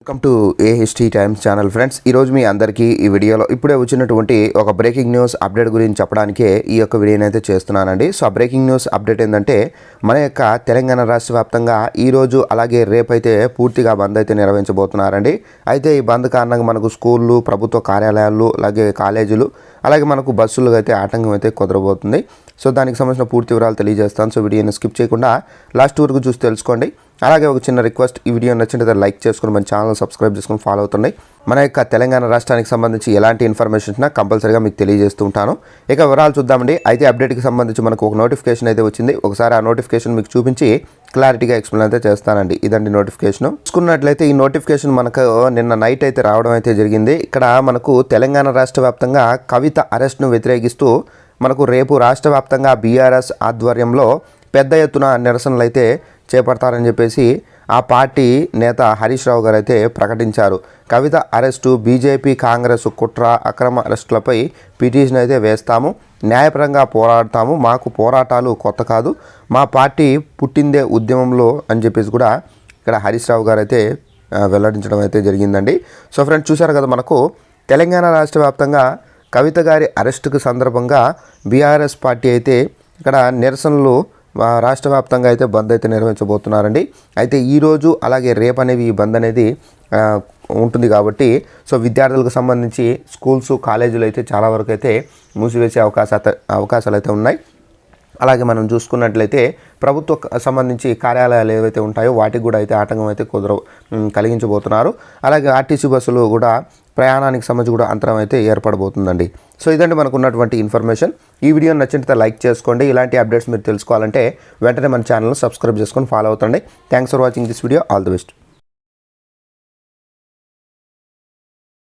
Welcome to AHT times channel friends. ఈరోజు మీ అందరికీ ఈ వీడియోలో ఇప్పుడే వచ్చినటువంటి ఒక బ్రేకింగ్ న్యూస్ అప్డేట్ గురించి చెప్పడానికే ఈ యొక్క వీడియోని అయితే చేస్తున్నానండి. సో ఆ బ్రేకింగ్ న్యూస్ అప్డేట్ ఏంటంటే మన యొక్క తెలంగాణ రాష్ట్ర వ్యాప్తంగా ఈరోజు అలాగే రేపైతే పూర్తిగా బంద్ అయితే నిర్వహించబోతున్నారండి. అయితే ఈ బంద్ కారణంగా మనకు స్కూళ్ళు, ప్రభుత్వ కార్యాలయాలు, అలాగే కాలేజీలు, అలాగే మనకు బస్సులు అయితే ఆటంకం అయితే కుదరబోతుంది. సో దానికి సంబంధించిన పూర్తి వివరాలు తెలియజేస్తాను. సో వీడియోని స్కిప్ చేయకుండా లాస్ట్ వరకు చూసి తెలుసుకోండి. అలాగే ఒక చిన్న రిక్వెస్ట్, ఈ వీడియో నచ్చినట్లయితే లైక్ చేసుకుని మన ఛానల్ సబ్స్క్రైబ్ చేసుకుని ఫాలో అవుతుండే. మన యొక్క తెలంగాణ రాష్ట్రానికి సంబంధించి ఎలాంటి ఇన్ఫర్మేషన్ కంపల్సరీగా మీకు తెలియజేస్తూ ఉంటాను. ఇక వివరాలు చూద్దామండి. అయితే అప్డేట్కి సంబంధించి మనకు ఒక నోటిఫికేషన్ అయితే వచ్చింది. ఒకసారి ఆ నోటిఫికేషన్ మీకు చూపించి క్లారిటీగా ఎక్స్ప్లెయిన్ అయితే చేస్తానండి. ఇదండి నోటిఫికేషన్. చూసుకున్నట్లయితే ఈ నోటిఫికేషన్ మనకు నిన్న నైట్ అయితే రావడం అయితే జరిగింది. ఇక్కడ మనకు తెలంగాణ రాష్ట్ర వ్యాప్తంగా కవిత అరెస్ట్ను వ్యతిరేకిస్తూ మనకు రేపు రాష్ట్ర వ్యాప్తంగా బీఆర్ఎస్ ఆధ్వర్యంలో పెద్ద ఎత్తున నిరసనలు అయితే చేపడతారని చెప్పేసి ఆ పార్టీ నేత హరీష్ రావు గారు అయితే ప్రకటించారు. కవిత అరెస్టు, బీజేపీ కాంగ్రెస్ కుట్ర, అక్రమ అరెస్టులపై పిటిషన్ అయితే వేస్తాము, న్యాయపరంగా పోరాడతాము, మాకు పోరాటాలు కొత్త కాదు, మా పార్టీ పుట్టిందే ఉద్యమంలో అని చెప్పేసి కూడా ఇక్కడ హరీష్ రావు గారు అయితే వెల్లడించడం అయితే జరిగిందండి. సో ఫ్రెండ్స్, చూశారు కదా, మనకు తెలంగాణ రాష్ట్ర వ్యాప్తంగా కవిత గారి అరెస్టుకు సందర్భంగా బీఆర్ఎస్ పార్టీ అయితే ఇక్కడ నిరసనలు రాష్ట్ర వ్యాప్తంగా అయితే బంద్ అయితే నిర్వహించబోతున్నారండి. అయితే ఈరోజు అలాగే రేపు అనేవి ఈ బంద్ అనేది ఉంటుంది కాబట్టి సో విద్యార్థులకు సంబంధించి స్కూల్స్, కాలేజీలు అయితే చాలా వరకు అయితే మూసివేసే అవకాశాలు అయితే ఉన్నాయి. అలాగే మనం చూసుకున్నట్లయితే ప్రభుత్వ సంబంధించి కార్యాలయాలు ఏవైతే ఉంటాయో వాటికి కూడా అయితే ఆటంకం అయితే కలిగించబోతున్నారు. అలాగే ఆర్టీసీ బస్సులు కూడా ప్రయాణానికి సంబంధించి కూడా అంతరం అయితే ఏర్పడబోతుందండి. సో ఇదండి మనకు ఉన్నటువంటి ఇన్ఫర్మేషన్. ఈ వీడియో నచ్చినట్లయితే లైక్ చేసుకోండి. ఇలాంటి అప్డేట్స్ మీరు తెలుసుకోవాలంటే వెంటనే మన ఛానల్ని సబ్స్క్రైబ్ చేసుకొని ఫాలో అవుతండి. Thanks for watching this video. All the best.